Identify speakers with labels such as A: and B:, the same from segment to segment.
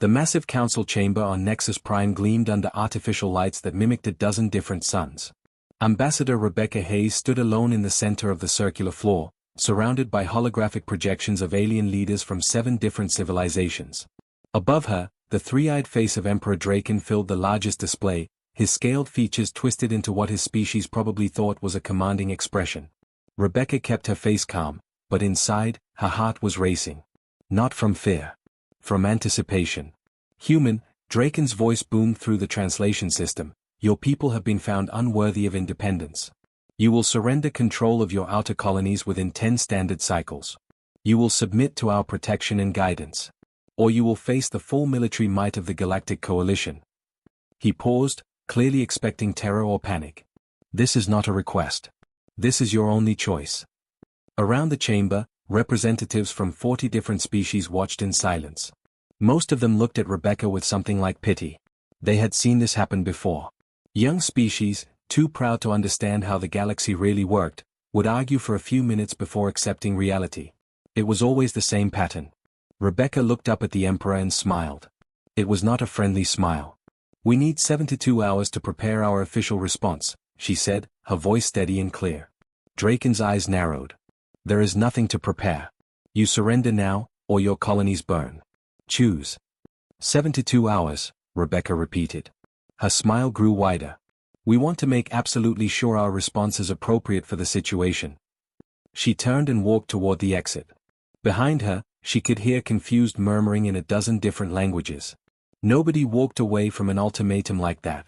A: The massive council chamber on Nexus Prime gleamed under artificial lights that mimicked a dozen different suns. Ambassador Rebecca Hayes stood alone in the center of the circular floor, surrounded by holographic projections of alien leaders from 7 different civilizations. Above her, the three-eyed face of Emperor Draken filled the largest display, his scaled features twisted into what his species probably thought was a commanding expression. Rebecca kept her face calm, but inside, her heart was racing. Not from fear. From anticipation. Human, Draken's voice boomed through the translation system. Your people have been found unworthy of independence. You will surrender control of your outer colonies within 10 standard cycles. You will submit to our protection and guidance. Or you will face the full military might of the Galactic Coalition. He paused, clearly expecting terror or panic. This is not a request. This is your only choice. Around the chamber, representatives from 40 different species watched in silence. Most of them looked at Rebecca with something like pity. They had seen this happen before. Young species, too proud to understand how the galaxy really worked, would argue for a few minutes before accepting reality. It was always the same pattern. Rebecca looked up at the Emperor and smiled. It was not a friendly smile. We need 72 hours to prepare our official response, she said, her voice steady and clear. Draken's eyes narrowed. There is nothing to prepare. You surrender now, or your colonies burn. Choose. 72 hours, Rebecca repeated. Her smile grew wider. We want to make absolutely sure our response is appropriate for the situation. She turned and walked toward the exit. Behind her, she could hear confused murmuring in a dozen different languages. Nobody walked away from an ultimatum like that.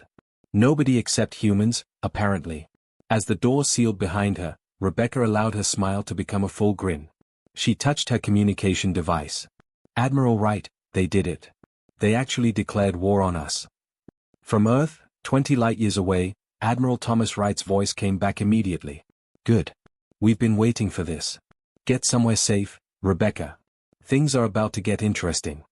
A: Nobody except humans, apparently. As the door sealed behind her, Rebecca allowed her smile to become a full grin. She touched her communication device. Admiral Wright, they did it. They actually declared war on us. From Earth, 20 light-years away, Admiral Thomas Wright's voice came back immediately. Good. We've been waiting for this. Get somewhere safe, Rebecca. Things are about to get interesting.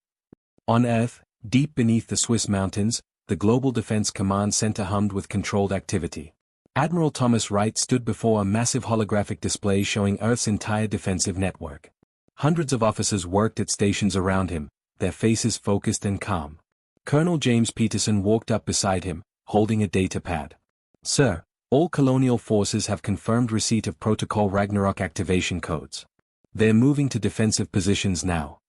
A: On Earth, deep beneath the Swiss mountains, the Global Defense Command Center hummed with controlled activity. Admiral Thomas Wright stood before a massive holographic display showing Earth's entire defensive network. Hundreds of officers worked at stations around him, their faces focused and calm. Colonel James Peterson walked up beside him, holding a data pad. Sir, all colonial forces have confirmed receipt of Protocol Ragnarok activation codes. They're moving to defensive positions now.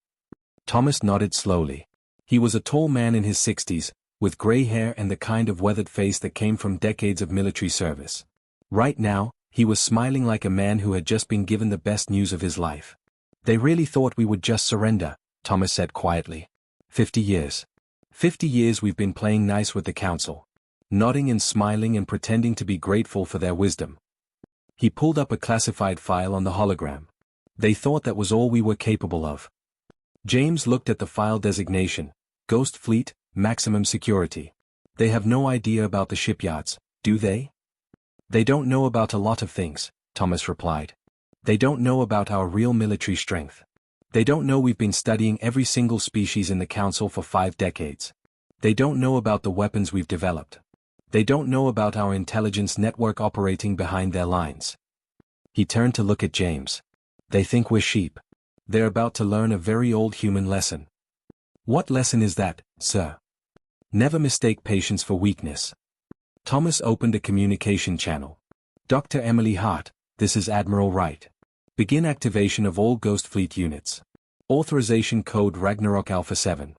A: Thomas nodded slowly. He was a tall man in his 60s, with gray hair and the kind of weathered face that came from decades of military service. Right now, he was smiling like a man who had just been given the best news of his life. They really thought we would just surrender, Thomas said quietly. 50 years. 50 years we've been playing nice with the council. Nodding and smiling and pretending to be grateful for their wisdom. He pulled up a classified file on the hologram. They thought that was all we were capable of. James looked at the file designation. Ghost Fleet, maximum security. They have no idea about the shipyards, do they? They don't know about a lot of things, Thomas replied. They don't know about our real military strength. They don't know we've been studying every single species in the council for 5 decades. They don't know about the weapons we've developed. They don't know about our intelligence network operating behind their lines. He turned to look at James. They think we're sheep. They're about to learn a very old human lesson. What lesson is that, sir? Never mistake patience for weakness. Thomas opened a communication channel. Dr. Emily Hart, this is Admiral Wright. Begin activation of all Ghost Fleet units. Authorization code Ragnarok Alpha 7.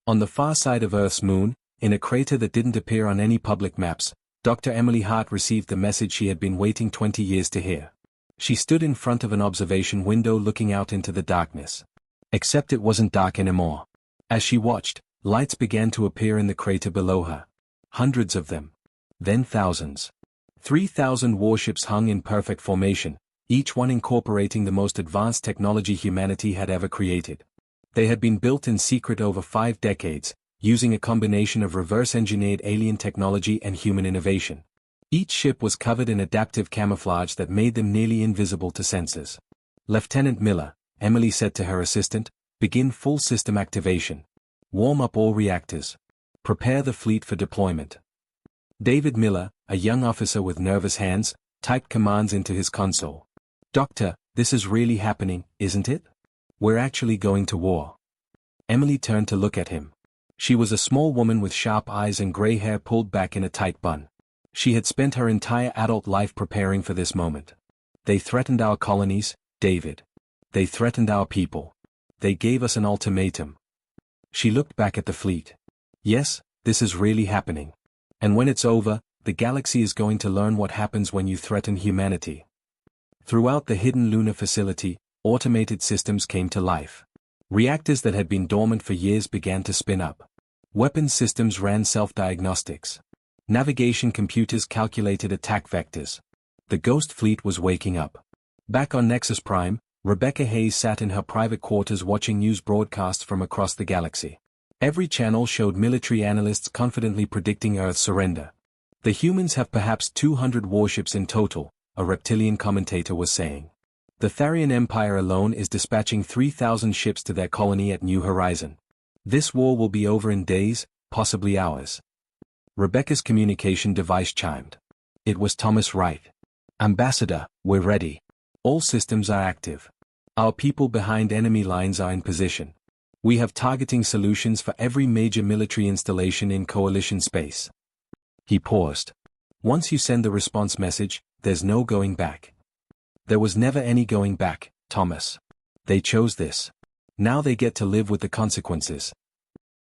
A: On the far side of Earth's moon, in a crater that didn't appear on any public maps, Dr. Emily Hart received the message she had been waiting 20 years to hear. She stood in front of an observation window looking out into the darkness. Except it wasn't dark anymore. As she watched, lights began to appear in the crater below her. Hundreds of them. Then thousands. 3,000 warships hung in perfect formation, each one incorporating the most advanced technology humanity had ever created. They had been built in secret over 5 decades, using a combination of reverse-engineered alien technology and human innovation. Each ship was covered in adaptive camouflage that made them nearly invisible to sensors. Lieutenant Miller, Emily said to her assistant, begin full system activation. Warm up all reactors. Prepare the fleet for deployment. David Miller, a young officer with nervous hands, typed commands into his console. Doctor, this is really happening, isn't it? We're actually going to war. Emily turned to look at him. She was a small woman with sharp eyes and gray hair pulled back in a tight bun. She had spent her entire adult life preparing for this moment. They threatened our colonies, David. They threatened our people. They gave us an ultimatum. She looked back at the fleet. Yes, this is really happening. And when it's over, the galaxy is going to learn what happens when you threaten humanity. Throughout the hidden lunar facility, automated systems came to life. Reactors that had been dormant for years began to spin up. Weapons systems ran self-diagnostics. Navigation computers calculated attack vectors. The Ghost Fleet was waking up. Back on Nexus Prime, Rebecca Hayes sat in her private quarters watching news broadcasts from across the galaxy. Every channel showed military analysts confidently predicting Earth's surrender. The humans have perhaps 200 warships in total, a reptilian commentator was saying. The Tharian Empire alone is dispatching 3,000 ships to their colony at New Horizon. This war will be over in days, possibly hours. Rebecca's communication device chimed. It was Thomas Wright. Ambassador, we're ready. All systems are active. Our people behind enemy lines are in position. We have targeting solutions for every major military installation in coalition space. He paused. Once you send the response message, there's no going back. There was never any going back, Thomas. They chose this. Now they get to live with the consequences.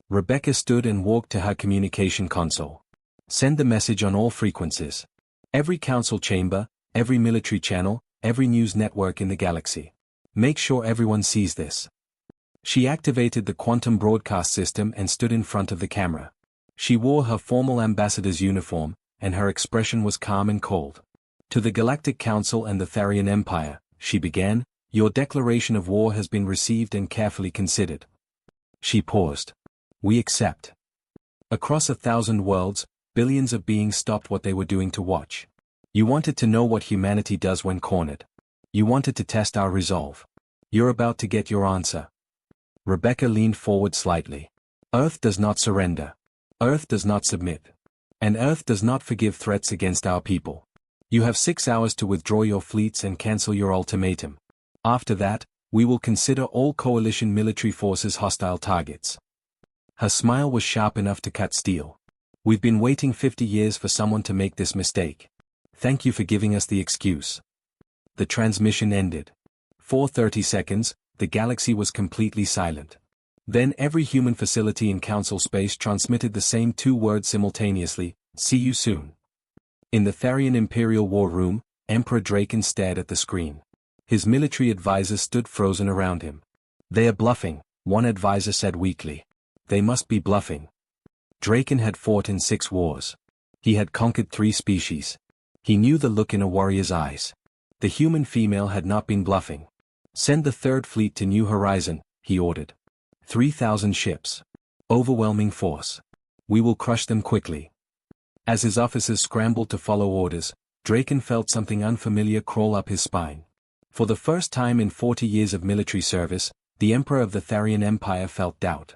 A: Rebecca stood and walked to her communication console. Send the message on all frequencies. Every council chamber, every military channel, every news network in the galaxy. Make sure everyone sees this. She activated the quantum broadcast system and stood in front of the camera. She wore her formal ambassador's uniform, and her expression was calm and cold. To the Galactic Council and the Tharian Empire, she began, your declaration of war has been received and carefully considered. She paused. We accept. Across 1,000 worlds, billions of beings stopped what they were doing to watch. You wanted to know what humanity does when cornered. You wanted to test our resolve. You're about to get your answer. Rebecca leaned forward slightly. Earth does not surrender. Earth does not submit. And Earth does not forgive threats against our people. You have 6 hours to withdraw your fleets and cancel your ultimatum. After that, we will consider all coalition military forces hostile targets. Her smile was sharp enough to cut steel. We've been waiting 50 years for someone to make this mistake. Thank you for giving us the excuse. The transmission ended. For 30 seconds, the galaxy was completely silent. Then every human facility in Council space transmitted the same 2 words simultaneously, see you soon. In the Tharian Imperial War Room, Emperor Draken stared at the screen. His military advisors stood frozen around him. They are bluffing, one advisor said weakly. They must be bluffing. Draken had fought in 6 wars. He had conquered 3 species. He knew the look in a warrior's eyes. The human female had not been bluffing. Send the 3rd Fleet to New Horizon, he ordered. 3,000 ships. Overwhelming force. We will crush them quickly. As his officers scrambled to follow orders, Draken felt something unfamiliar crawl up his spine. For the first time in 40 years of military service, the Emperor of the Tharian Empire felt doubt.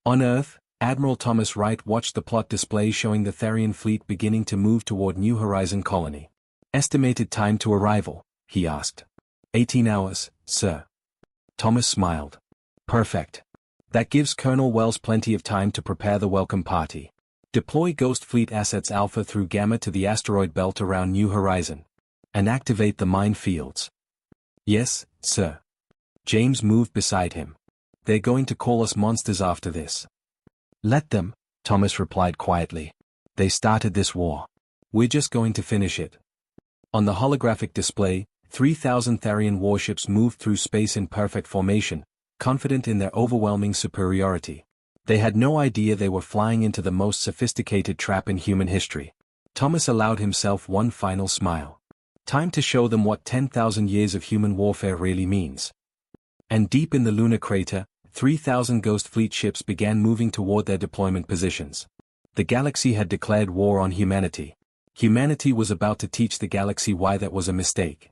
A: On Earth, Admiral Thomas Wright watched the plot display showing the Tharian fleet beginning to move toward New Horizon colony. Estimated time to arrival, he asked. 18 hours, sir. Thomas smiled. Perfect. That gives Colonel Wells plenty of time to prepare the welcome party. Deploy Ghost Fleet assets Alpha through Gamma to the asteroid belt around New Horizon. And activate the mine fields. Yes, sir. James moved beside him. They're going to call us monsters after this. Let them, Thomas replied quietly. They started this war. We're just going to finish it. On the holographic display, 3,000 Tharian warships moved through space in perfect formation, confident in their overwhelming superiority. They had no idea they were flying into the most sophisticated trap in human history. Thomas allowed himself one final smile. Time to show them what 10,000 years of human warfare really means. And deep in the lunar crater, 3,000 Ghost Fleet ships began moving toward their deployment positions. The galaxy had declared war on humanity. Humanity was about to teach the galaxy why that was a mistake.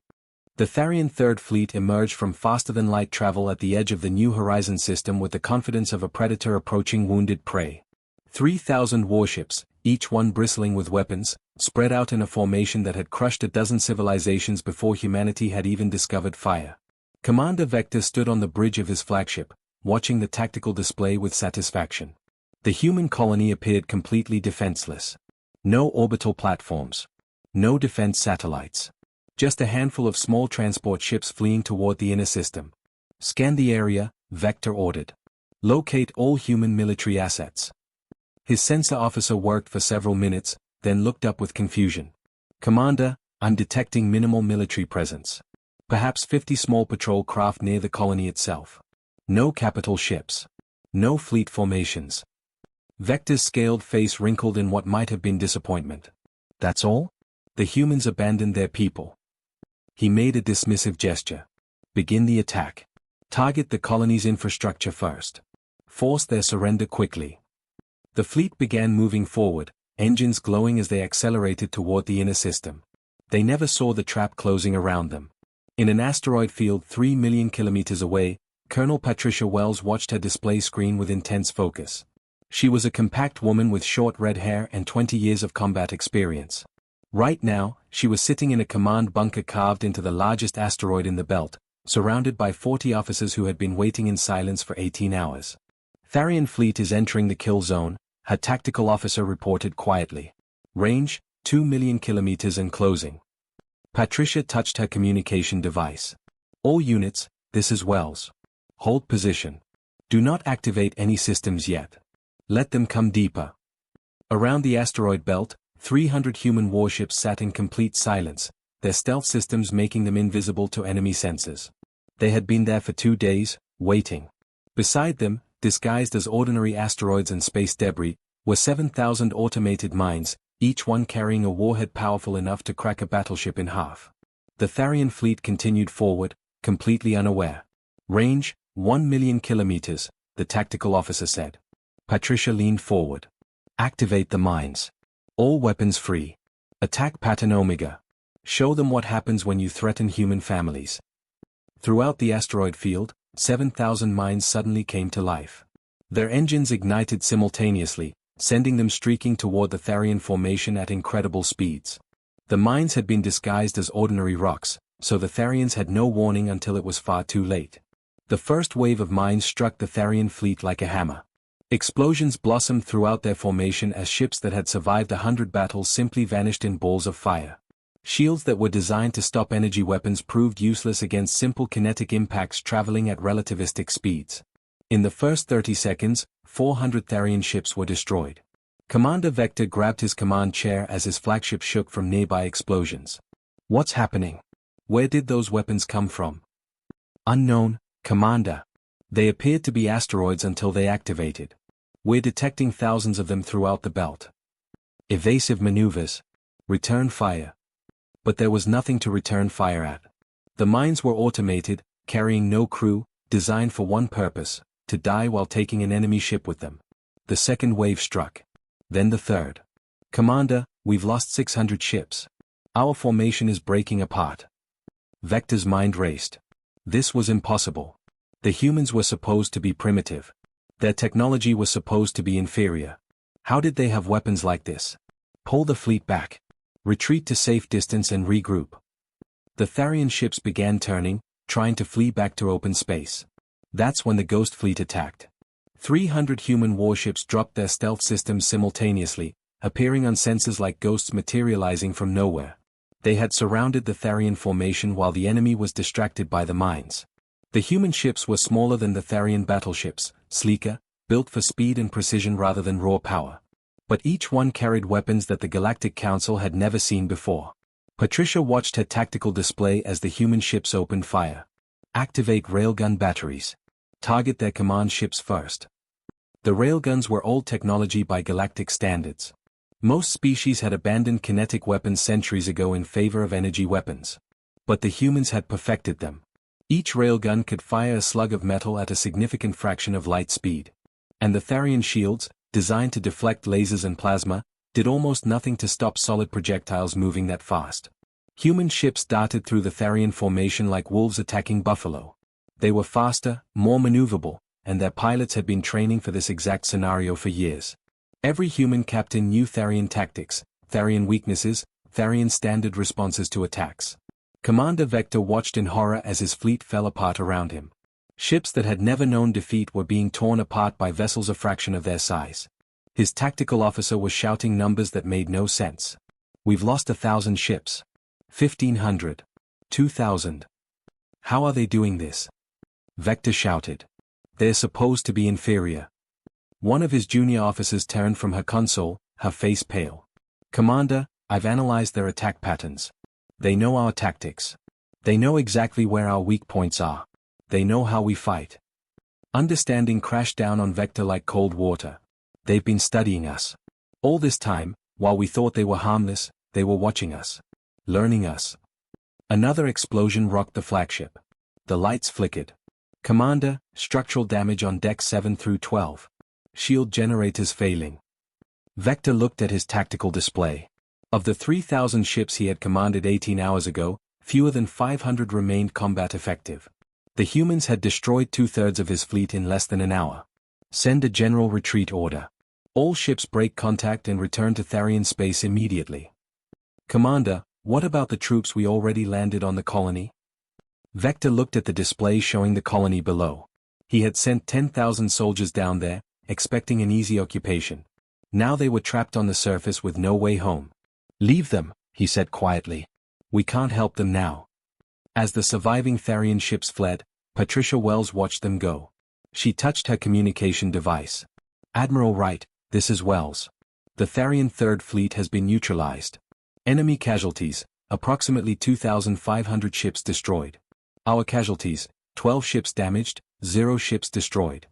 A: The Tharian Third Fleet emerged from faster-than-light travel at the edge of the New Horizon system with the confidence of a predator approaching wounded prey. 3,000 warships, each one bristling with weapons, spread out in a formation that had crushed a dozen civilizations before humanity had even discovered fire. Commander Vector stood on the bridge of his flagship, watching the tactical display with satisfaction. The human colony appeared completely defenseless. No orbital platforms. No defense satellites. Just a handful of small transport ships fleeing toward the inner system. Scan the area, Vector ordered. Locate all human military assets. His sensor officer worked for several minutes, then looked up with confusion. Commander, I'm detecting minimal military presence. Perhaps 50 small patrol craft near the colony itself. No capital ships. No fleet formations. Vector's scaled face wrinkled in what might have been disappointment. That's all? The humans abandoned their people. He made a dismissive gesture. Begin the attack. Target the colony's infrastructure first. Force their surrender quickly. The fleet began moving forward, engines glowing as they accelerated toward the inner system. They never saw the trap closing around them. In an asteroid field 3 million kilometers away, Colonel Patricia Wells watched her display screen with intense focus. She was a compact woman with short red hair and 20 years of combat experience. Right now, she was sitting in a command bunker carved into the largest asteroid in the belt, surrounded by 40 officers who had been waiting in silence for 18 hours. Tharian fleet is entering the kill zone, her tactical officer reported quietly. Range, 2 million kilometers and closing. Patricia touched her communication device. All units, this is Wells. Hold position. Do not activate any systems yet. Let them come deeper. Around the asteroid belt, 300 human warships sat in complete silence, their stealth systems making them invisible to enemy sensors. They had been there for 2 days, waiting. Beside them, disguised as ordinary asteroids and space debris, were 7,000 automated mines, each one carrying a warhead powerful enough to crack a battleship in half. The Tharian fleet continued forward, completely unaware. Range, 1 million kilometers, the tactical officer said. Patricia leaned forward. Activate the mines. All weapons free. Attack pattern Omega. Show them what happens when you threaten human families. Throughout the asteroid field, 7,000 mines suddenly came to life. Their engines ignited simultaneously, sending them streaking toward the Tharian formation at incredible speeds. The mines had been disguised as ordinary rocks, so the Tharians had no warning until it was far too late. The first wave of mines struck the Tharian fleet like a hammer. Explosions blossomed throughout their formation as ships that had survived 100 battles simply vanished in balls of fire. Shields that were designed to stop energy weapons proved useless against simple kinetic impacts traveling at relativistic speeds. In the first 30 seconds, 400 Tharian ships were destroyed. Commander Vector grabbed his command chair as his flagship shook from nearby explosions. What's happening? Where did those weapons come from? Unknown, Commander. They appeared to be asteroids until they activated. We're detecting thousands of them throughout the belt. Evasive maneuvers. Return fire. But there was nothing to return fire at. The mines were automated, carrying no crew, designed for one purpose, to die while taking an enemy ship with them. The second wave struck. Then the third. Commander, we've lost 600 ships. Our formation is breaking apart. Vector's mind raced. This was impossible. The humans were supposed to be primitive. Their technology was supposed to be inferior. How did they have weapons like this? Pull the fleet back. Retreat to safe distance and regroup. The Tharian ships began turning, trying to flee back to open space. That's when the Ghost Fleet attacked. 300 human warships dropped their stealth systems simultaneously, appearing on sensors like ghosts materializing from nowhere. They had surrounded the Tharian formation while the enemy was distracted by the mines. The human ships were smaller than the Tharian battleships, sleeker, built for speed and precision rather than raw power. But each one carried weapons that the Galactic Council had never seen before. Patricia watched her tactical display as the human ships opened fire. Activate railgun batteries. Target their command ships first. The railguns were old technology by galactic standards. Most species had abandoned kinetic weapons centuries ago in favor of energy weapons. But the humans had perfected them. Each railgun could fire a slug of metal at a significant fraction of light speed. And the Tharian shields, designed to deflect lasers and plasma, did almost nothing to stop solid projectiles moving that fast. Human ships darted through the Tharian formation like wolves attacking buffalo. They were faster, more maneuverable, and their pilots had been training for this exact scenario for years. Every human captain knew Tharian tactics, Tharian weaknesses, Tharian standard responses to attacks. Commander Vector watched in horror as his fleet fell apart around him. Ships that had never known defeat were being torn apart by vessels a fraction of their size. His tactical officer was shouting numbers that made no sense. We've lost 1,000 ships. 1,500. 2,000. How are they doing this? Vector shouted. They're supposed to be inferior. One of his junior officers turned from her console, her face pale. Commander, I've analyzed their attack patterns. They know our tactics. They know exactly where our weak points are. They know how we fight. Understanding crashed down on Vector like cold water. They've been studying us. All this time, while we thought they were harmless, they were watching us. Learning us. Another explosion rocked the flagship. The lights flickered. Commander, structural damage on decks 7 through 12. Shield generators failing. Vector looked at his tactical display. Of the 3,000 ships he had commanded 18 hours ago, fewer than 500 remained combat effective. The humans had destroyed 2/3 of his fleet in less than an hour. Send a general retreat order. All ships break contact and return to Tharian space immediately. Commander, what about the troops we already landed on the colony? Vector looked at the display showing the colony below. He had sent 10,000 soldiers down there, expecting an easy occupation. Now they were trapped on the surface with no way home. Leave them, he said quietly. We can't help them now. As the surviving Tharian ships fled, Patricia Wells watched them go. She touched her communication device. Admiral Wright, this is Wells. The Tharian Third Fleet has been neutralized. Enemy casualties, approximately 2,500 ships destroyed. Our casualties, 12 ships damaged, 0 ships destroyed.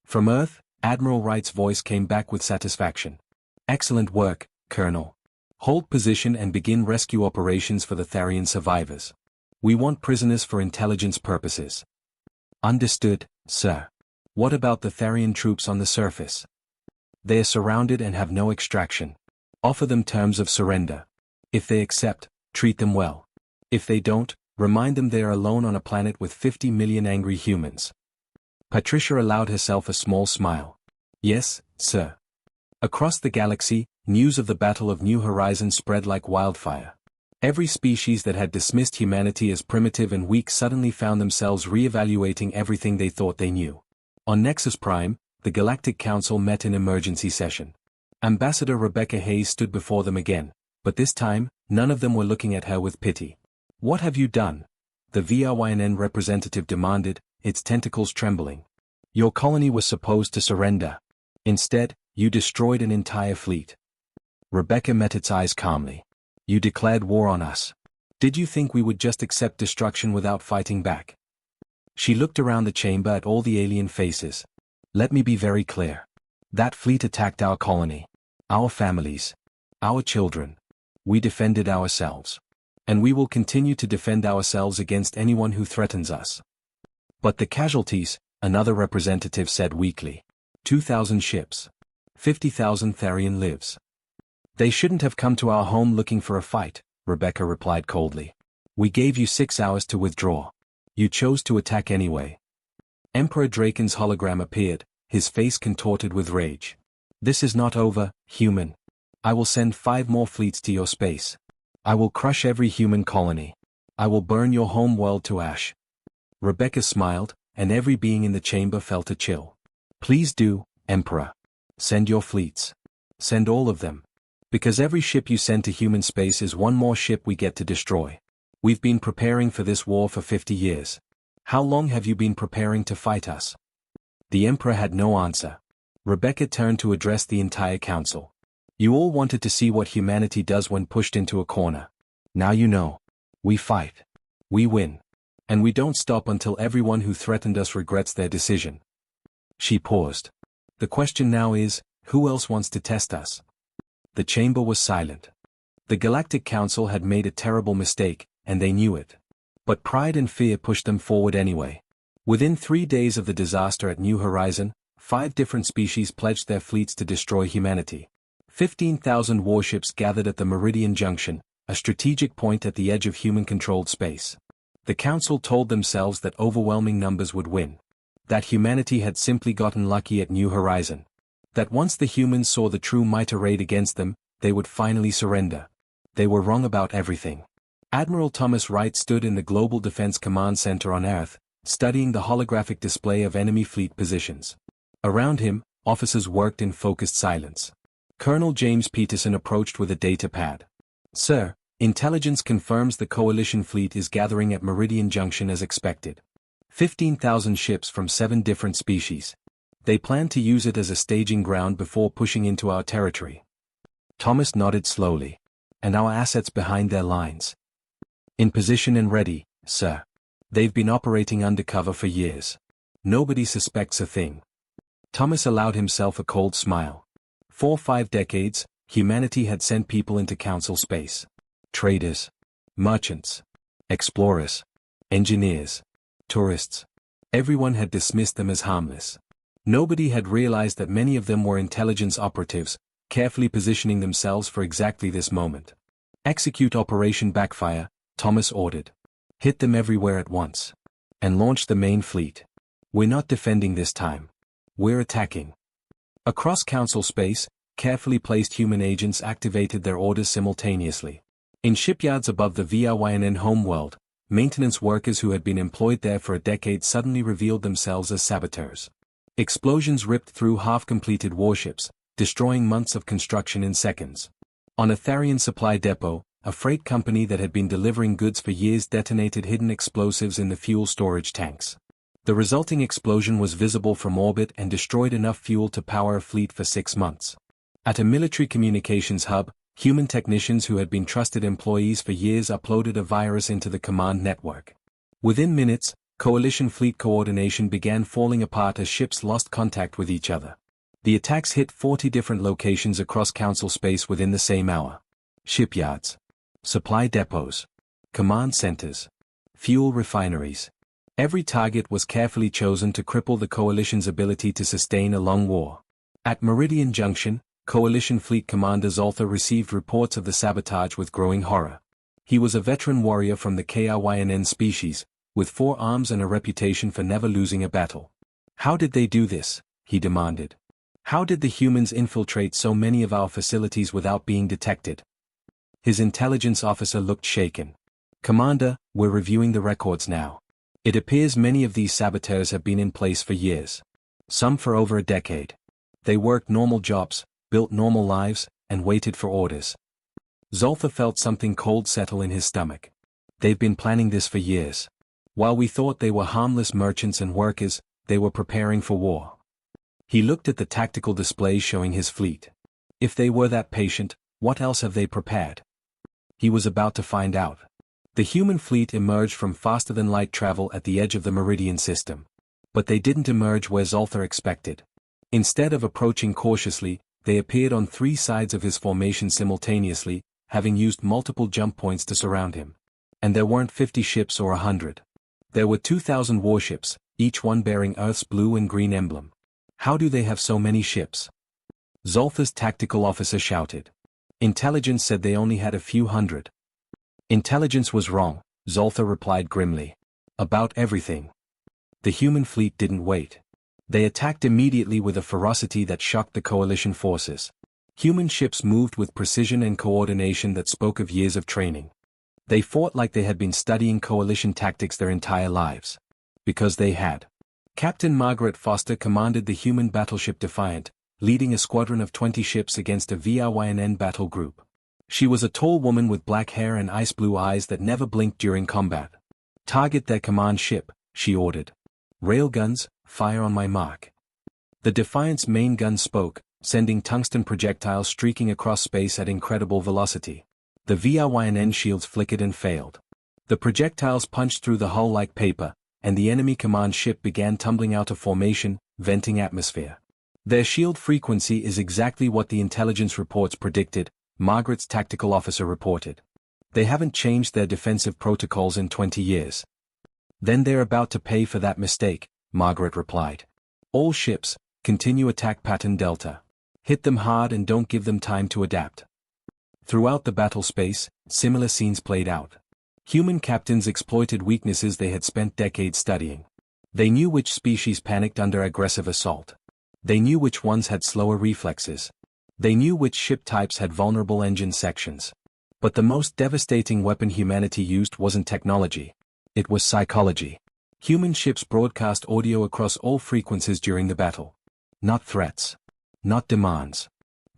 A: From Earth, Admiral Wright's voice came back with satisfaction. Excellent work, Colonel. Hold position and begin rescue operations for the Tharian survivors. We want prisoners for intelligence purposes. Understood, sir. What about the Tharian troops on the surface? They are surrounded and have no extraction. Offer them terms of surrender. If they accept, treat them well. If they don't, remind them they are alone on a planet with 50 million angry humans. Patricia allowed herself a small smile. Yes, sir. Across the galaxy, news of the Battle of New Horizons spread like wildfire. Every species that had dismissed humanity as primitive and weak suddenly found themselves re-evaluating everything they thought they knew. On Nexus Prime, the Galactic Council met in emergency session. Ambassador Rebecca Hayes stood before them again, but this time, none of them were looking at her with pity. What have you done? The VRYNN representative demanded, its tentacles trembling. Your colony was supposed to surrender. Instead, you destroyed an entire fleet. Rebecca met its eyes calmly. You declared war on us. Did you think we would just accept destruction without fighting back? She looked around the chamber at all the alien faces. Let me be very clear. That fleet attacked our colony, our families, our children. We defended ourselves. And we will continue to defend ourselves against anyone who threatens us. But the casualties, another representative said weakly. 2,000 ships. 50,000 Tharian lives. They shouldn't have come to our home looking for a fight, Rebecca replied coldly. We gave you 6 hours to withdraw. You chose to attack anyway. Emperor Draken's hologram appeared, his face contorted with rage. This is not over, human. I will send 5 more fleets to your space. I will crush every human colony. I will burn your home world to ash. Rebecca smiled, and every being in the chamber felt a chill. Please do, Emperor. Send your fleets. Send all of them. Because every ship you send to human space is one more ship we get to destroy. We've been preparing for this war for 50 years. How long have you been preparing to fight us? The Emperor had no answer. Rebecca turned to address the entire council. You all wanted to see what humanity does when pushed into a corner. Now you know. We fight. We win. And we don't stop until everyone who threatened us regrets their decision. She paused. The question now is, who else wants to test us? The chamber was silent. The Galactic Council had made a terrible mistake, and they knew it. But pride and fear pushed them forward anyway. Within 3 days of the disaster at New Horizon, 5 different species pledged their fleets to destroy humanity. 15,000 warships gathered at the Meridian Junction, a strategic point at the edge of human-controlled space. The Council told themselves that overwhelming numbers would win. That humanity had simply gotten lucky at New Horizon. That once the humans saw the true might arrayed against them, they would finally surrender. They were wrong about everything. Admiral Thomas Wright stood in the Global Defense Command Center on Earth, studying the holographic display of enemy fleet positions. Around him, officers worked in focused silence. Colonel James Peterson approached with a data pad. "Sir, intelligence confirms the coalition fleet is gathering at Meridian Junction as expected. 15,000 ships from 7 different species. They plan to use it as a staging ground before pushing into our territory." Thomas nodded slowly. "And our assets behind their lines?" "In position and ready, sir. They've been operating undercover for years. Nobody suspects a thing." Thomas allowed himself a cold smile. For 5 decades, humanity had sent people into council space. Traders, merchants, explorers, engineers, tourists. Everyone had dismissed them as harmless. Nobody had realized that many of them were intelligence operatives, carefully positioning themselves for exactly this moment. "Execute Operation Backfire," Thomas ordered. "Hit them everywhere at once. And launch the main fleet. We're not defending this time. We're attacking." Across council space, carefully placed human agents activated their orders simultaneously. In shipyards above the VRYNN homeworld, maintenance workers who had been employed there for a decade suddenly revealed themselves as saboteurs. Explosions ripped through half-completed warships, destroying months of construction in seconds. On a Tharian supply depot, a freight company that had been delivering goods for years detonated hidden explosives in the fuel storage tanks. The resulting explosion was visible from orbit and destroyed enough fuel to power a fleet for 6 months. At a military communications hub, human technicians who had been trusted employees for years uploaded a virus into the command network. Within minutes, coalition fleet coordination began falling apart as ships lost contact with each other. The attacks hit 40 different locations across council space within the same hour. Shipyards, supply depots, command centers, fuel refineries. Every target was carefully chosen to cripple the coalition's ability to sustain a long war. At Meridian Junction, Coalition Fleet Commander Zoltha received reports of the sabotage with growing horror. He was a veteran warrior from the KRYNN species, with 4 arms and a reputation for never losing a battle. "How did they do this?" he demanded. "How did the humans infiltrate so many of our facilities without being detected?" His intelligence officer looked shaken. "Commander, we're reviewing the records now. It appears many of these saboteurs have been in place for years. Some for over a decade. They worked normal jobs, built normal lives, and waited for orders." Zoltha felt something cold settle in his stomach. "They've been planning this for years. While we thought they were harmless merchants and workers, they were preparing for war." He looked at the tactical displays showing his fleet. If they were that patient, what else have they prepared? He was about to find out. The human fleet emerged from faster-than-light travel at the edge of the Meridian system. But they didn't emerge where Zoltha expected. Instead of approaching cautiously, they appeared on 3 sides of his formation simultaneously, having used multiple jump points to surround him. And there weren't 50 ships or 100. There were 2,000 warships, each one bearing Earth's blue and green emblem. "How do they have so many ships?" Zoltha's tactical officer shouted. "Intelligence said they only had a few hundred." "Intelligence was wrong," Zoltha replied grimly. "About everything." The human fleet didn't wait. They attacked immediately with a ferocity that shocked the coalition forces. Human ships moved with precision and coordination that spoke of years of training. They fought like they had been studying coalition tactics their entire lives. Because they had. Captain Margaret Foster commanded the human battleship Defiant, leading a squadron of 20 ships against a VRYNN battle group. She was a tall woman with black hair and ice-blue eyes that never blinked during combat. "Target their command ship," she ordered. "Railguns, fire on my mark." The Defiant's main gun spoke, sending tungsten projectiles streaking across space at incredible velocity. The VRYNN shields flickered and failed. The projectiles punched through the hull like paper, and the enemy command ship began tumbling out of formation, venting atmosphere. "Their shield frequency is exactly what the intelligence reports predicted," Margaret's tactical officer reported. "They haven't changed their defensive protocols in 20 years. "Then they're about to pay for that mistake," Margaret replied. "All ships, continue attack pattern Delta. Hit them hard and don't give them time to adapt." Throughout the battle space, similar scenes played out. Human captains exploited weaknesses they had spent decades studying. They knew which species panicked under aggressive assault. They knew which ones had slower reflexes. They knew which ship types had vulnerable engine sections. But the most devastating weapon humanity used wasn't technology. It was psychology. Human ships broadcast audio across all frequencies during the battle. Not threats. Not demands.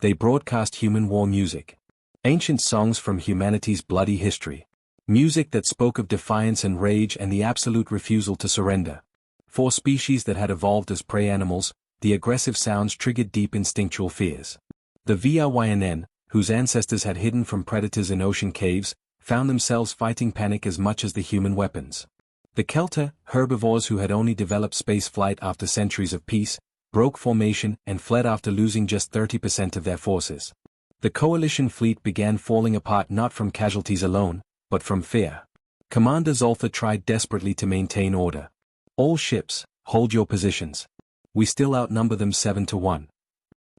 A: They broadcast human war music. Ancient songs from humanity's bloody history. Music that spoke of defiance and rage and the absolute refusal to surrender. For species that had evolved as prey animals, the aggressive sounds triggered deep instinctual fears. The VRYNN, whose ancestors had hidden from predators in ocean caves, found themselves fighting panic as much as the human weapons. The Kelter, herbivores who had only developed space flight after centuries of peace, broke formation and fled after losing just 30% of their forces. The coalition fleet began falling apart not from casualties alone, but from fear. Commander Zoltha tried desperately to maintain order. All ships, hold your positions. We still outnumber them 7-1.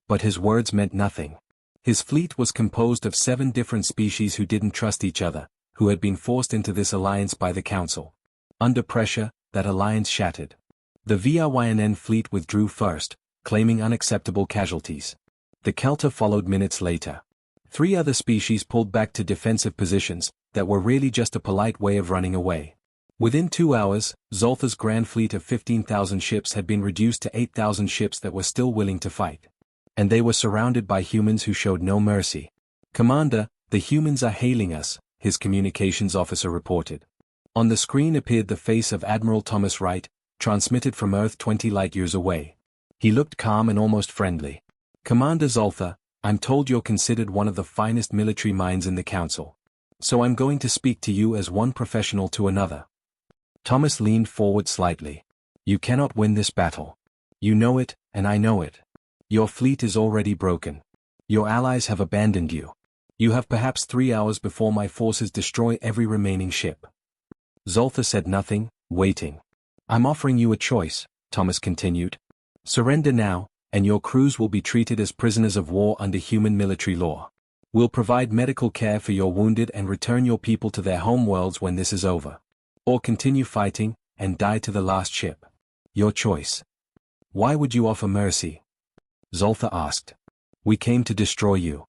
A: But his words meant nothing. His fleet was composed of 7 different species who didn't trust each other, who had been forced into this alliance by the Council. Under pressure, that alliance shattered. The VRYNN fleet withdrew first, claiming unacceptable casualties. The Kelter followed minutes later. 3 other species pulled back to defensive positions that were really just a polite way of running away. Within 2 hours, Zoltha's grand fleet of 15,000 ships had been reduced to 8,000 ships that were still willing to fight. And they were surrounded by humans who showed no mercy. "Commander, the humans are hailing us," his communications officer reported. On the screen appeared the face of Admiral Thomas Wright, transmitted from Earth 20 light-years away. He looked calm and almost friendly. "Commander Zoltha, I'm told you're considered one of the finest military minds in the Council. So I'm going to speak to you as one professional to another." Thomas leaned forward slightly. "You cannot win this battle. You know it, and I know it. Your fleet is already broken. Your allies have abandoned you. You have perhaps 3 hours before my forces destroy every remaining ship." Zoltha said nothing, waiting. "I'm offering you a choice," Thomas continued. "Surrender now, and your crews will be treated as prisoners of war under human military law. We'll provide medical care for your wounded and return your people to their homeworlds when this is over. Or continue fighting, and die to the last ship. Your choice." "Why would you offer mercy?" Zoltha asked. "We came to destroy you."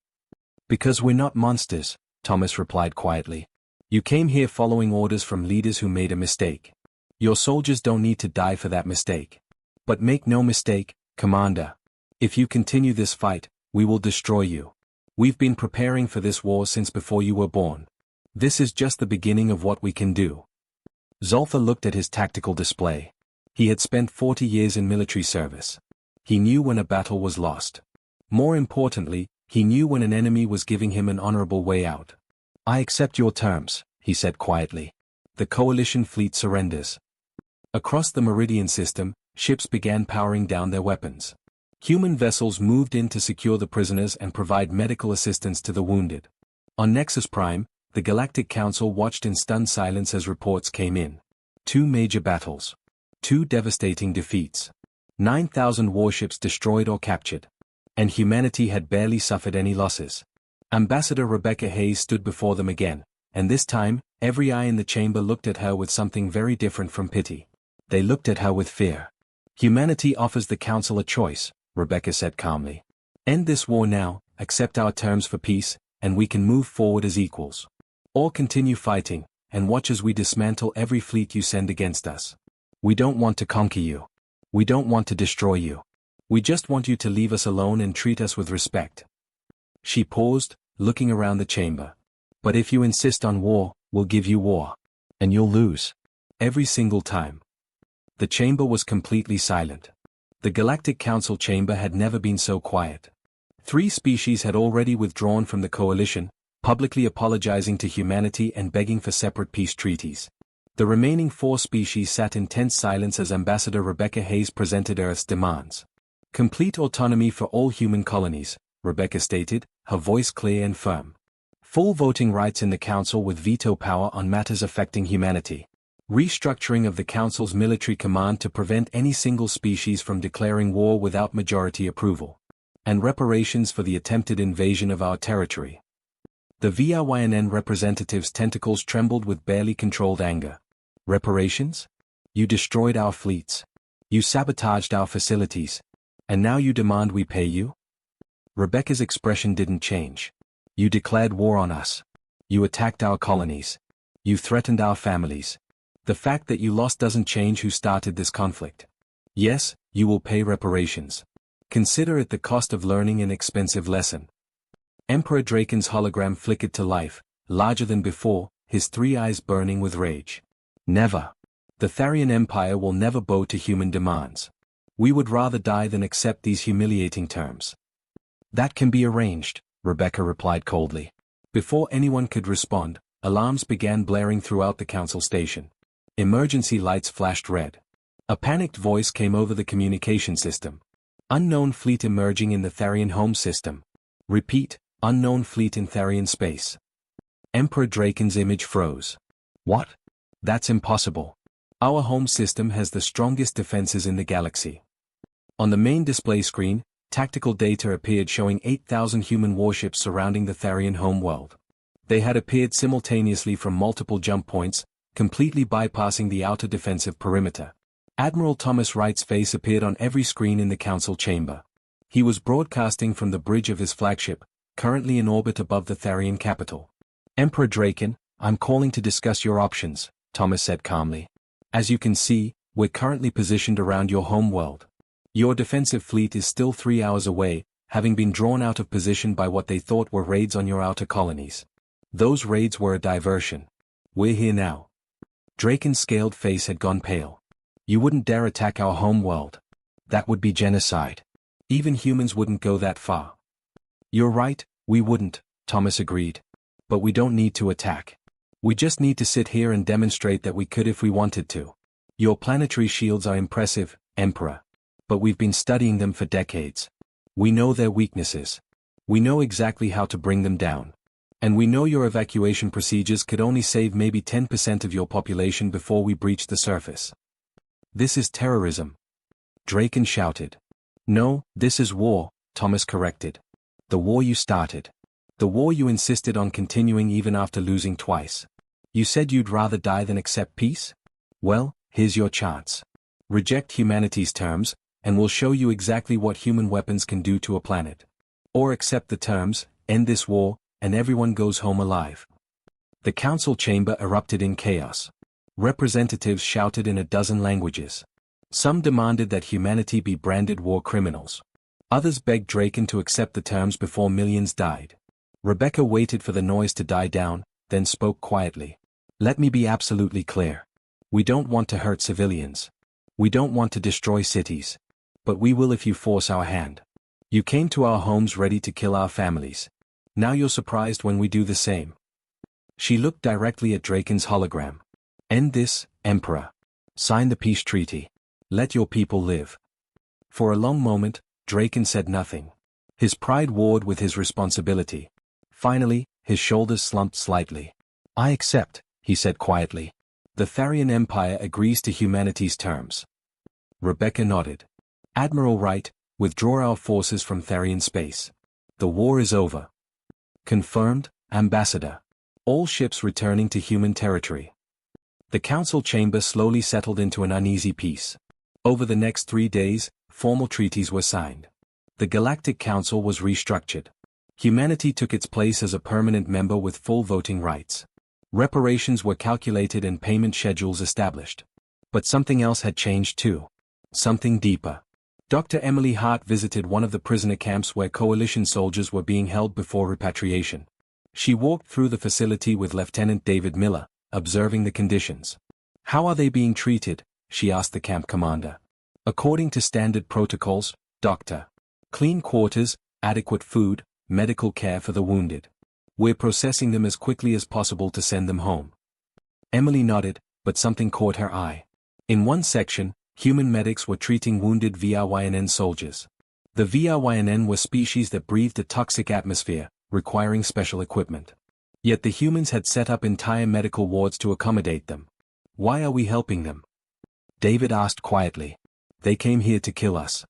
A: "Because we're not monsters," Thomas replied quietly. "You came here following orders from leaders who made a mistake. Your soldiers don't need to die for that mistake. But make no mistake, Commander. If you continue this fight, we will destroy you. We've been preparing for this war since before you were born. This is just the beginning of what we can do." Zoltha looked at his tactical display. He had spent 40 years in military service. He knew when a battle was lost. More importantly, he knew when an enemy was giving him an honorable way out. "I accept your terms," he said quietly. "The coalition fleet surrenders." Across the Meridian system, ships began powering down their weapons. Human vessels moved in to secure the prisoners and provide medical assistance to the wounded. On Nexus Prime, the Galactic Council watched in stunned silence as reports came in. 2 major battles. 2 devastating defeats. 9,000 warships destroyed or captured. And humanity had barely suffered any losses. Ambassador Rebecca Hayes stood before them again, and this time, every eye in the chamber looked at her with something very different from pity. They looked at her with fear. "Humanity offers the Council a choice," Rebecca said calmly. "End this war now, accept our terms for peace, and we can move forward as equals. Or continue fighting, and watch as we dismantle every fleet you send against us. We don't want to conquer you. We don't want to destroy you. We just want you to leave us alone and treat us with respect." She paused, looking around the chamber. "But if you insist on war, we'll give you war. And you'll lose. Every single time." The chamber was completely silent. The Galactic Council chamber had never been so quiet. 3 species had already withdrawn from the coalition, publicly apologizing to humanity and begging for separate peace treaties. The remaining 4 species sat in tense silence as Ambassador Rebecca Hayes presented Earth's demands. "Complete autonomy for all human colonies," Rebecca stated, her voice clear and firm. "Full voting rights in the Council with veto power on matters affecting humanity. Restructuring of the Council's military command to prevent any single species from declaring war without majority approval. And reparations for the attempted invasion of our territory." The VRYNN representative's tentacles trembled with barely controlled anger. "Reparations? You destroyed our fleets. You sabotaged our facilities. And now you demand we pay you?" Rebecca's expression didn't change. "You declared war on us. You attacked our colonies. You threatened our families. The fact that you lost doesn't change who started this conflict. Yes, you will pay reparations. Consider it the cost of learning an expensive lesson. Emperor Draken's hologram flickered to life, larger than before, his 3 eyes burning with rage. Never. The Tharian Empire will never bow to human demands. We would rather die than accept these humiliating terms. That can be arranged, Rebecca replied coldly. Before anyone could respond, alarms began blaring throughout the council station. Emergency lights flashed red. A panicked voice came over the communication system. Unknown fleet emerging in the Tharian home system. Repeat, unknown fleet in Tharian space. Emperor Draken's image froze. What? That's impossible. Our home system has the strongest defenses in the galaxy. On the main display screen, tactical data appeared showing 8,000 human warships surrounding the Tharian homeworld. They had appeared simultaneously from multiple jump points, completely bypassing the outer defensive perimeter. Admiral Thomas Wright's face appeared on every screen in the council chamber. He was broadcasting from the bridge of his flagship, currently in orbit above the Tharian capital. Emperor Draken, I'm calling to discuss your options, Thomas said calmly. As you can see, we're currently positioned around your homeworld. Your defensive fleet is still 3 hours away, having been drawn out of position by what they thought were raids on your outer colonies. Those raids were a diversion. We're here now. Draken's scaled face had gone pale. You wouldn't dare attack our homeworld. That would be genocide. Even humans wouldn't go that far. You're right, we wouldn't, Thomas agreed. But we don't need to attack. We just need to sit here and demonstrate that we could if we wanted to. Your planetary shields are impressive, Emperor. But we've been studying them for decades. We know their weaknesses. We know exactly how to bring them down. And we know your evacuation procedures could only save maybe 10% of your population before we breach the surface. This is terrorism. Draken shouted. No, this is war, Thomas corrected. The war you started. The war you insisted on continuing even after losing twice. You said you'd rather die than accept peace? Well, here's your chance. Reject humanity's terms, and we'll show you exactly what human weapons can do to a planet. Or accept the terms, end this war, and everyone goes home alive. The council chamber erupted in chaos. Representatives shouted in a dozen languages. Some demanded that humanity be branded war criminals. Others begged Draken to accept the terms before millions died. Rebecca waited for the noise to die down, then spoke quietly. Let me be absolutely clear. We don't want to hurt civilians. We don't want to destroy cities. But we will if you force our hand. You came to our homes ready to kill our families. Now you're surprised when we do the same. She looked directly at Draken's hologram. End this, Emperor. Sign the peace treaty. Let your people live. For a long moment, Draken said nothing. His pride warred with his responsibility. Finally, his shoulders slumped slightly. I accept, he said quietly. The Tharian Empire agrees to humanity's terms. Rebecca nodded. Admiral Wright, withdraw our forces from Tharian space. The war is over. Confirmed, Ambassador. All ships returning to human territory. The council chamber slowly settled into an uneasy peace. Over the next 3 days, formal treaties were signed. The Galactic Council was restructured. Humanity took its place as a permanent member with full voting rights. Reparations were calculated and payment schedules established. But something else had changed too. Something deeper. Dr. Emily Hart visited one of the prisoner camps where coalition soldiers were being held before repatriation. She walked through the facility with Lieutenant David Miller, observing the conditions. How are they being treated? She asked the camp commander. According to standard protocols, Dr. Clean quarters, adequate food, medical care for the wounded. We're processing them as quickly as possible to send them home. Emily nodded, but something caught her eye. In one section, human medics were treating wounded VRYNN soldiers. The VRYNN were species that breathed a toxic atmosphere, requiring special equipment. Yet the humans had set up entire medical wards to accommodate them. Why are we helping them? David asked quietly. They came here to kill us.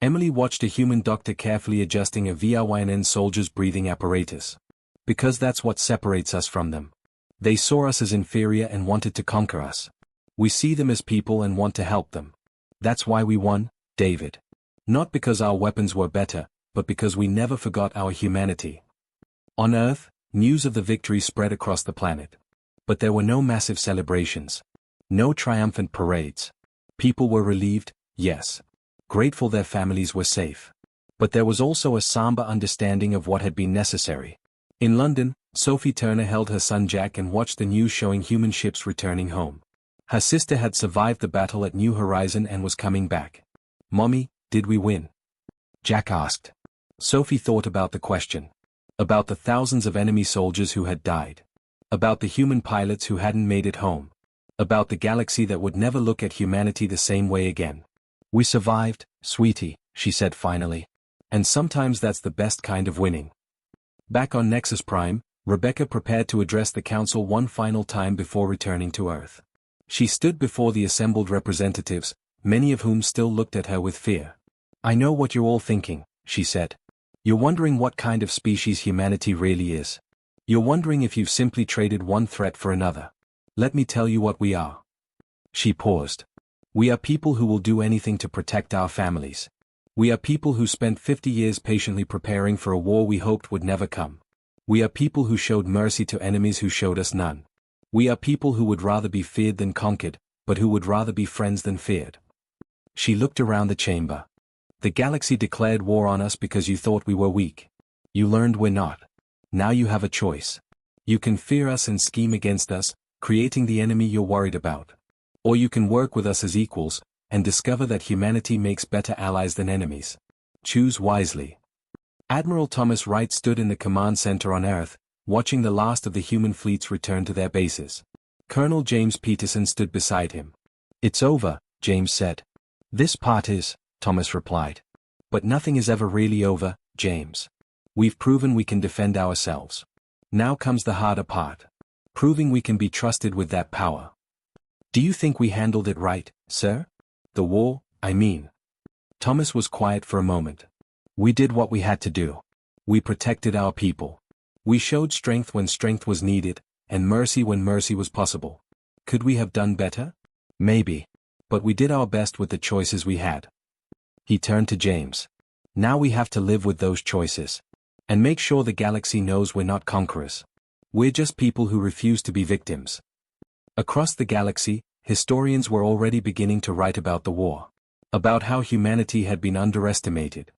A: Emily watched a human doctor carefully adjusting a VRYNN soldier's breathing apparatus. Because that's what separates us from them. They saw us as inferior and wanted to conquer us. We see them as people and want to help them. That's why we won, David. Not because our weapons were better, but because we never forgot our humanity. On Earth, news of the victory spread across the planet. But there were no massive celebrations. No triumphant parades. People were relieved, yes. Grateful their families were safe. But there was also a somber understanding of what had been necessary. In London, Sophie Turner held her son Jack and watched the news showing human ships returning home. Her sister had survived the battle at New Horizon and was coming back. "Mommy, did we win?" Jack asked. Sophie thought about the question. About the thousands of enemy soldiers who had died. About the human pilots who hadn't made it home. About the galaxy that would never look at humanity the same way again. "We survived, sweetie," she said finally. "And sometimes that's the best kind of winning." Back on Nexus Prime, Rebecca prepared to address the Council one final time before returning to Earth. She stood before the assembled representatives, many of whom still looked at her with fear. "I know what you're all thinking," she said. "You're wondering what kind of species humanity really is. You're wondering if you've simply traded one threat for another. Let me tell you what we are." She paused. "We are people who will do anything to protect our families. We are people who spent 50 years patiently preparing for a war we hoped would never come. We are people who showed mercy to enemies who showed us none. We are people who would rather be feared than conquered, but who would rather be friends than feared." She looked around the chamber. "The galaxy declared war on us because you thought we were weak. You learned we're not. Now you have a choice. You can fear us and scheme against us, creating the enemy you're worried about. Or you can work with us as equals, and discover that humanity makes better allies than enemies. Choose wisely." Admiral Thomas Wright stood in the command center on Earth, watching the last of the human fleets return to their bases. Colonel James Peterson stood beside him. "It's over," James said. "This part is," Thomas replied. "But nothing is ever really over, James. We've proven we can defend ourselves. Now comes the harder part. Proving we can be trusted with that power." "Do you think we handled it right, sir? The war, I mean." Thomas was quiet for a moment. "We did what we had to do. We protected our people. We showed strength when strength was needed, and mercy when mercy was possible. Could we have done better? Maybe. But we did our best with the choices we had." He turned to James. "Now we have to live with those choices. And make sure the galaxy knows we're not conquerors. We're just people who refuse to be victims." Across the galaxy, historians were already beginning to write about the war. About how humanity had been underestimated.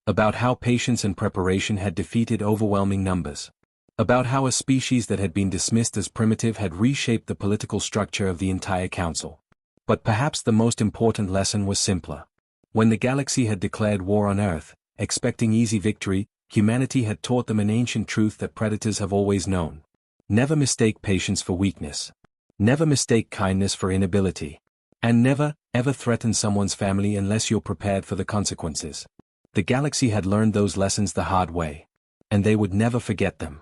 A: About how patience and preparation had defeated overwhelming numbers. About how a species that had been dismissed as primitive had reshaped the political structure of the entire council. But perhaps the most important lesson was simpler. When the galaxy had declared war on Earth, expecting easy victory, humanity had taught them an ancient truth that predators have always known. Never mistake patience for weakness. Never mistake kindness for inability. And never, ever threaten someone's family unless you're prepared for the consequences. The galaxy had learned those lessons the hard way. And they would never forget them.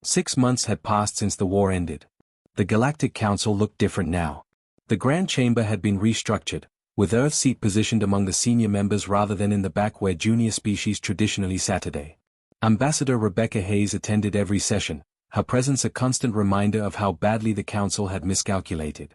A: 6 months had passed since the war ended. The Galactic Council looked different now. The Grand Chamber had been restructured, with Earth's seat positioned among the senior members rather than in the back where junior species traditionally sat. Ambassador Rebecca Hayes attended every session, her presence a constant reminder of how badly the Council had miscalculated.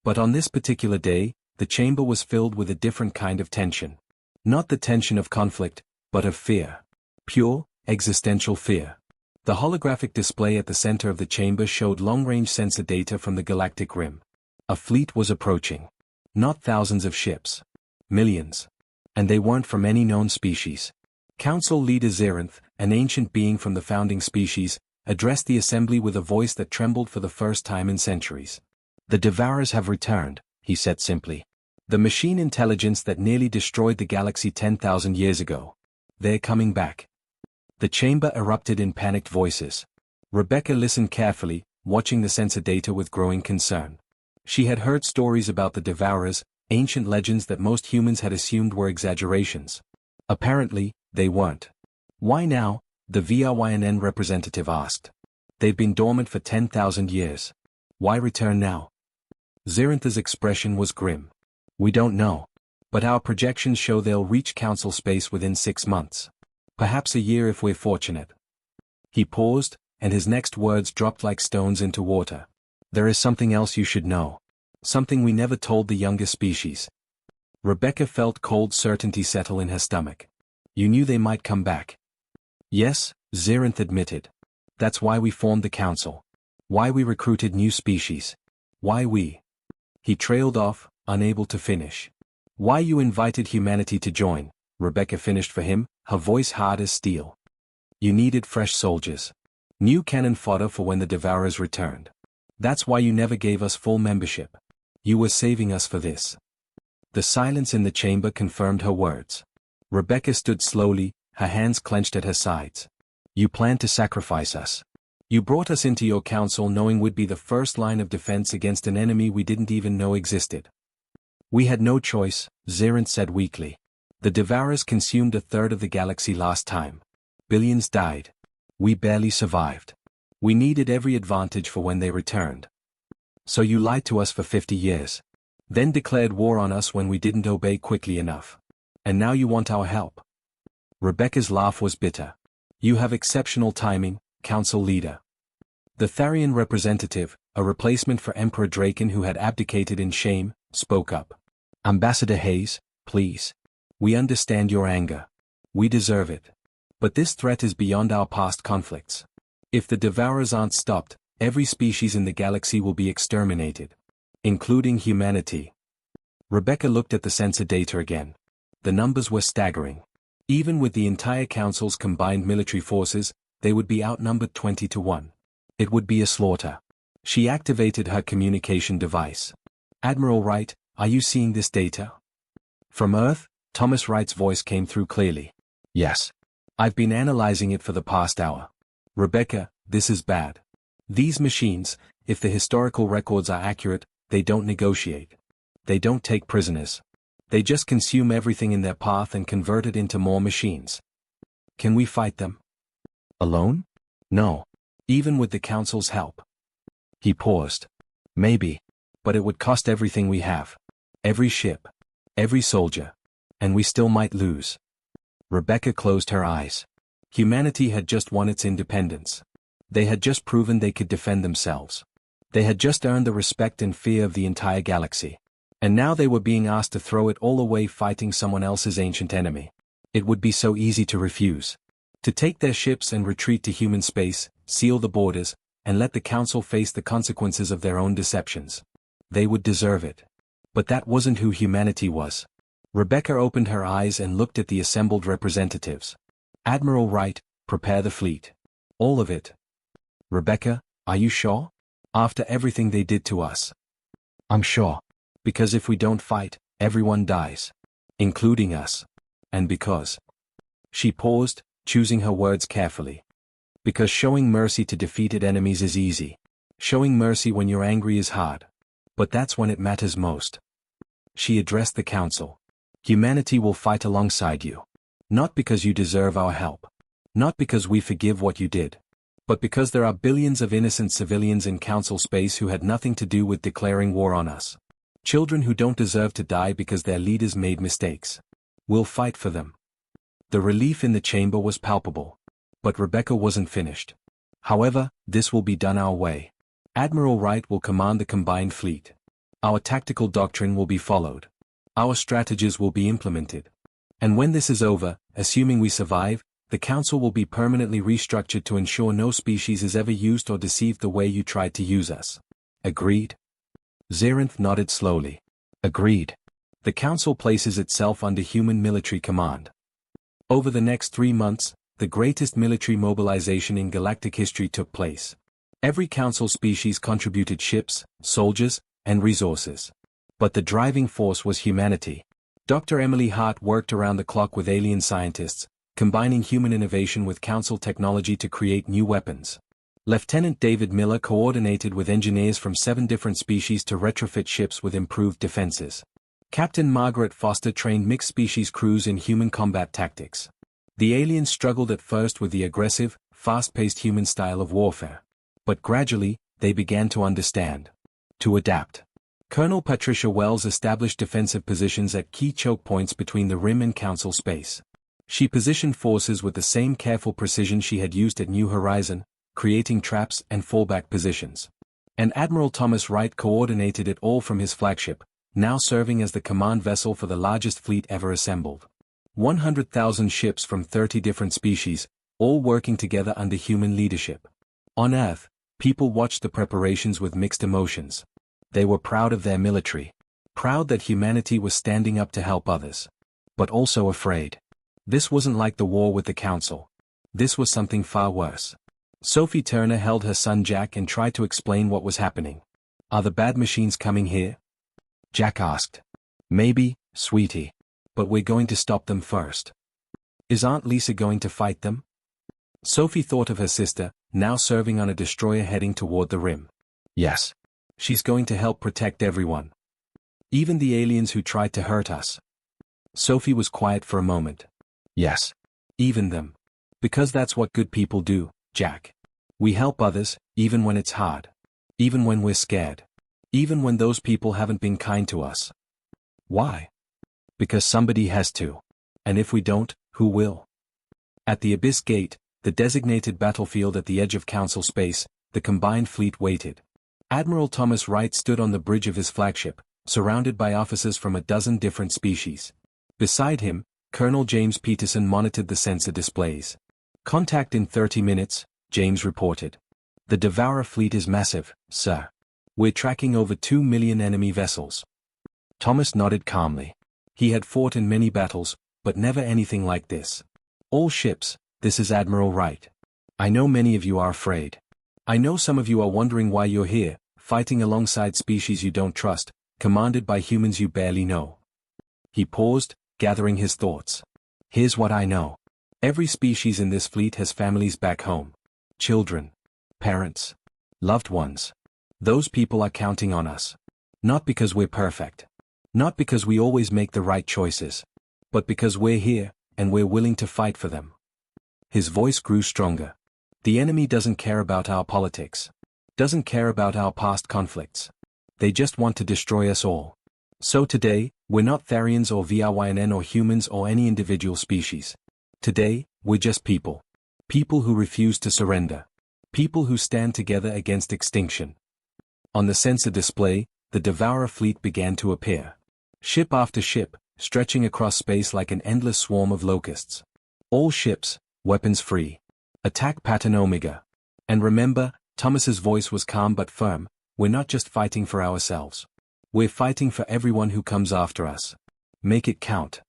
A: But on this particular day, the chamber was filled with a different kind of tension. Not the tension of conflict, but of fear. Pure, existential fear. The holographic display at the center of the chamber showed long-range sensor data from the galactic rim. A fleet was approaching. Not thousands of ships. Millions. And they weren't from any known species. Council leader Xeranth, an ancient being from the founding species, addressed the assembly with a voice that trembled for the first time in centuries. "The Devourers have returned," he said simply. "The machine intelligence that nearly destroyed the galaxy 10,000 years ago. They're coming back." The chamber erupted in panicked voices. Rebecca listened carefully, watching the sensor data with growing concern. She had heard stories about the Devourers, ancient legends that most humans had assumed were exaggerations. Apparently, they weren't. "Why now?" the VRYNN representative asked. "They've been dormant for 10,000 years. Why return now?" Xeranth's expression was grim. "We don't know. But our projections show they'll reach Council space within 6 months. Perhaps a year if we're fortunate." He paused, and his next words dropped like stones into water. "There is something else you should know. Something we never told the younger species." Rebecca felt cold certainty settle in her stomach. "You knew they might come back." "Yes," Xeranth admitted. "That's why we formed the Council. Why we recruited new species. Why we..." He trailed off, unable to finish. Why you invited humanity to join, Rebecca finished for him, her voice hard as steel. You needed fresh soldiers. New cannon fodder for when the Devourers returned. That's why you never gave us full membership. You were saving us for this. The silence in the chamber confirmed her words. Rebecca stood slowly, her hands clenched at her sides. You planned to sacrifice us. You brought us into your council knowing we'd be the first line of defense against an enemy we didn't even know existed. We had no choice, Xerath said weakly. The Devourers consumed a third of the galaxy last time. Billions died. We barely survived. We needed every advantage for when they returned. So you lied to us for 50 years. Then declared war on us when we didn't obey quickly enough. And now you want our help. Rebecca's laugh was bitter. You have exceptional timing, council leader. The Tharian representative, a replacement for Emperor Draken who had abdicated in shame, spoke up. Ambassador Hayes, please. We understand your anger. We deserve it. But this threat is beyond our past conflicts. If the Devourers aren't stopped, every species in the galaxy will be exterminated. Including humanity. Rebecca looked at the sensor data again. The numbers were staggering. Even with the entire council's combined military forces, they would be outnumbered 20-1. It would be a slaughter. She activated her communication device. Admiral Wright, are you seeing this data? From Earth, Thomas Wright's voice came through clearly. Yes. I've been analyzing it for the past hour. Rebecca, this is bad. These machines, if the historical records are accurate, they don't negotiate. They don't take prisoners. They just consume everything in their path and convert it into more machines. Can we fight them? Alone? No. Even with the Council's help. He paused. Maybe. But it would cost everything we have. Every ship. Every soldier. And we still might lose. Rebecca closed her eyes. Humanity had just won its independence. They had just proven they could defend themselves. They had just earned the respect and fear of the entire galaxy. And now they were being asked to throw it all away fighting someone else's ancient enemy. It would be so easy to refuse. To take their ships and retreat to human space, seal the borders, and let the Council face the consequences of their own deceptions. They would deserve it. But that wasn't who humanity was. Rebecca opened her eyes and looked at the assembled representatives. Admiral Wright, prepare the fleet. All of it. Rebecca, are you sure? After everything they did to us. I'm sure. Because if we don't fight, everyone dies. Including us. And because. She paused, choosing her words carefully. Because showing mercy to defeated enemies is easy. Showing mercy when you're angry is hard. But that's when it matters most. She addressed the Council. Humanity will fight alongside you. Not because you deserve our help. Not because we forgive what you did. But because there are billions of innocent civilians in Council space who had nothing to do with declaring war on us. Children who don't deserve to die because their leaders made mistakes. We'll fight for them. The relief in the chamber was palpable. But Rebecca wasn't finished. However, this will be done our way. Admiral Wright will command the combined fleet. Our tactical doctrine will be followed. Our strategies will be implemented. And when this is over, assuming we survive, the Council will be permanently restructured to ensure no species is ever used or deceived the way you tried to use us. Agreed? Xerath nodded slowly. Agreed. The Council places itself under human military command. Over the next 3 months, the greatest military mobilization in galactic history took place. Every Council species contributed ships, soldiers, and resources. But the driving force was humanity. Dr. Emily Hart worked around the clock with alien scientists, combining human innovation with Council technology to create new weapons. Lieutenant David Miller coordinated with engineers from 7 different species to retrofit ships with improved defenses. Captain Margaret Foster trained mixed-species crews in human combat tactics. The aliens struggled at first with the aggressive, fast-paced human style of warfare. But gradually, they began to understand. To adapt. Colonel Patricia Wells established defensive positions at key choke points between the Rim and Council space. She positioned forces with the same careful precision she had used at New Horizon, creating traps and fallback positions. And Admiral Thomas Wright coordinated it all from his flagship, now serving as the command vessel for the largest fleet ever assembled. 100,000 ships from 30 different species, all working together under human leadership. On Earth, people watched the preparations with mixed emotions. They were proud of their military. Proud that humanity was standing up to help others. But also afraid. This wasn't like the war with the Council. This was something far worse. Sophie Turner held her son Jack and tried to explain what was happening. Are the bad machines coming here? Jack asked. Maybe, sweetie. But we're going to stop them first. Is Aunt Lisa going to fight them? Sophie thought of her sister, now serving on a destroyer heading toward the rim. Yes. She's going to help protect everyone. Even the aliens who tried to hurt us. Sophie was quiet for a moment. Yes. Even them. Because that's what good people do, Jack. We help others, even when it's hard. Even when we're scared. Even when those people haven't been kind to us. Why? Because somebody has to. And if we don't, who will? At the Abyss Gate, the designated battlefield at the edge of Council space, the combined fleet waited. Admiral Thomas Wright stood on the bridge of his flagship, surrounded by officers from a dozen different species. Beside him, Colonel James Peterson monitored the sensor displays. Contact in 30 minutes, James reported. The Devourer fleet is massive, sir. We're tracking over 2 million enemy vessels. Thomas nodded calmly. He had fought in many battles, but never anything like this. All ships, this is Admiral Wright. I know many of you are afraid. I know some of you are wondering why you're here, fighting alongside species you don't trust, commanded by humans you barely know. He paused, gathering his thoughts. Here's what I know. Every species in this fleet has families back home. Children. Parents. Loved ones. Those people are counting on us. Not because we're perfect. Not because we always make the right choices. But because we're here, and we're willing to fight for them. His voice grew stronger. The enemy doesn't care about our politics. Doesn't care about our past conflicts. They just want to destroy us all. So today, we're not Therians or VRYNN or humans or any individual species. Today, we're just people. People who refuse to surrender. People who stand together against extinction. On the sensor display, the Devourer fleet began to appear. Ship after ship, stretching across space like an endless swarm of locusts. All ships, weapons free. Attack pattern Omega. And remember, Thomas's voice was calm but firm, we're not just fighting for ourselves. We're fighting for everyone who comes after us. Make it count.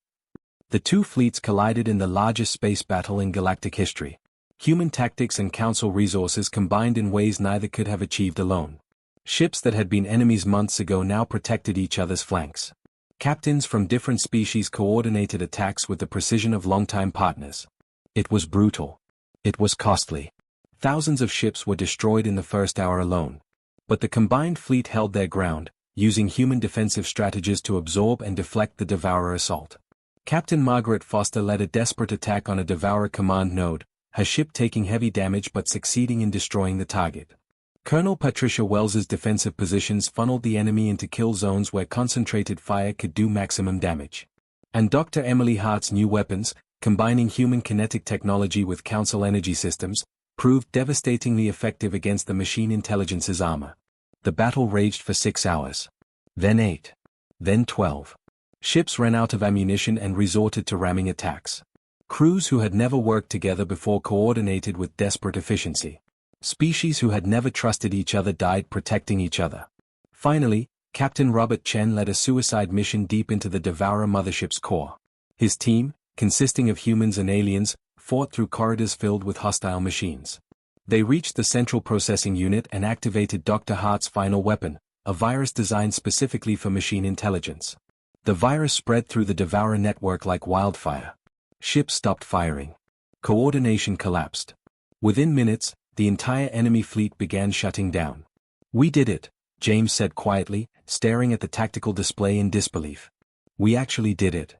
A: The two fleets collided in the largest space battle in galactic history. Human tactics and Council resources combined in ways neither could have achieved alone. Ships that had been enemies months ago now protected each other's flanks. Captains from different species coordinated attacks with the precision of longtime partners. It was brutal. It was costly. Thousands of ships were destroyed in the first hour alone. But the combined fleet held their ground, using human defensive strategies to absorb and deflect the Devourer assault. Captain Margaret Foster led a desperate attack on a Devourer command node, her ship taking heavy damage but succeeding in destroying the target. Colonel Patricia Wells's defensive positions funneled the enemy into kill zones where concentrated fire could do maximum damage. And Dr. Emily Hart's new weapons, combining human kinetic technology with Council energy systems, proved devastatingly effective against the machine intelligence's armor. The battle raged for 6 hours. Then 8. Then 12. Ships ran out of ammunition and resorted to ramming attacks. Crews who had never worked together before coordinated with desperate efficiency. Species who had never trusted each other died protecting each other. Finally, Captain Robert Chen led a suicide mission deep into the Devourer mothership's core. His team, consisting of humans and aliens, fought through corridors filled with hostile machines. They reached the central processing unit and activated Dr. Hart's final weapon, a virus designed specifically for machine intelligence. The virus spread through the Devourer network like wildfire. Ships stopped firing. Coordination collapsed. Within minutes, the entire enemy fleet began shutting down. We did it, James said quietly, staring at the tactical display in disbelief. We actually did it.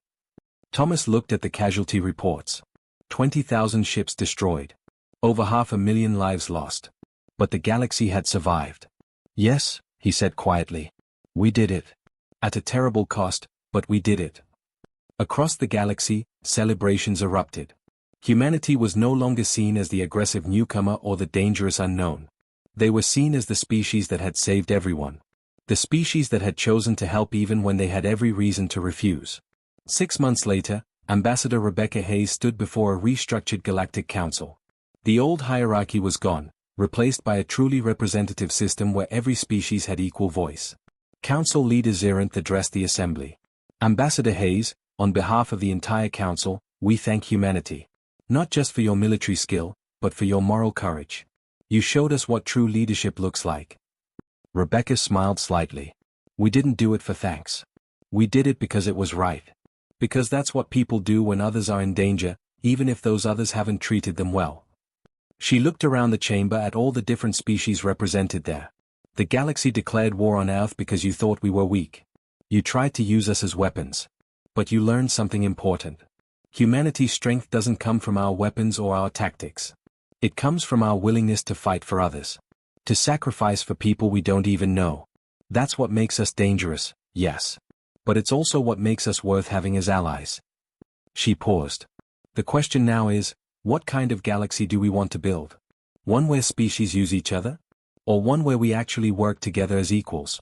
A: Thomas looked at the casualty reports. 20,000 ships destroyed. Over 500,000 lives lost. But the galaxy had survived. Yes, he said quietly. We did it. At a terrible cost, but we did it. Across the galaxy, celebrations erupted. Humanity was no longer seen as the aggressive newcomer or the dangerous unknown. They were seen as the species that had saved everyone. The species that had chosen to help even when they had every reason to refuse. 6 months later, Ambassador Rebecca Hayes stood before a restructured Galactic Council. The old hierarchy was gone, replaced by a truly representative system where every species had equal voice. Council Leader Zirinth addressed the assembly. Ambassador Hayes, on behalf of the entire council, we thank humanity. Not just for your military skill, but for your moral courage. You showed us what true leadership looks like. Rebecca smiled slightly. We didn't do it for thanks. We did it because it was right. Because that's what people do when others are in danger, even if those others haven't treated them well. She looked around the chamber at all the different species represented there. The galaxy declared war on Earth because you thought we were weak. You tried to use us as weapons. But you learned something important. Humanity's strength doesn't come from our weapons or our tactics. It comes from our willingness to fight for others. To sacrifice for people we don't even know. That's what makes us dangerous, yes. But it's also what makes us worth having as allies. She paused. The question now is, what kind of galaxy do we want to build? One where species use each other? Or one where we actually work together as equals?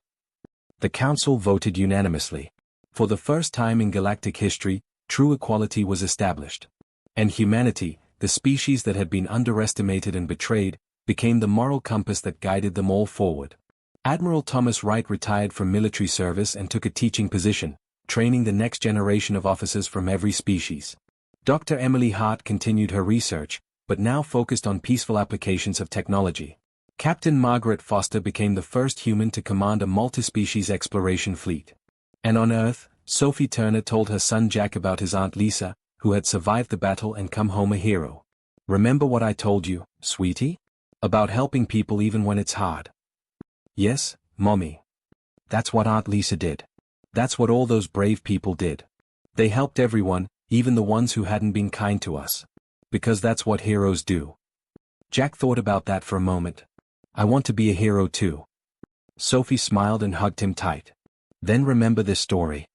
A: The council voted unanimously. For the first time in galactic history, true equality was established. And humanity, the species that had been underestimated and betrayed, became the moral compass that guided them all forward. Admiral Thomas Wright retired from military service and took a teaching position, training the next generation of officers from every species. Dr. Emily Hart continued her research, but now focused on peaceful applications of technology. Captain Margaret Foster became the first human to command a multi-species exploration fleet. And on Earth, Sophie Turner told her son Jack about his Aunt Lisa, who had survived the battle and come home a hero. Remember what I told you, sweetie? About helping people even when it's hard. Yes, Mommy. That's what Aunt Lisa did. That's what all those brave people did. They helped everyone, even the ones who hadn't been kind to us. Because that's what heroes do. Jack thought about that for a moment. I want to be a hero too. Sophie smiled and hugged him tight. Then remember this story.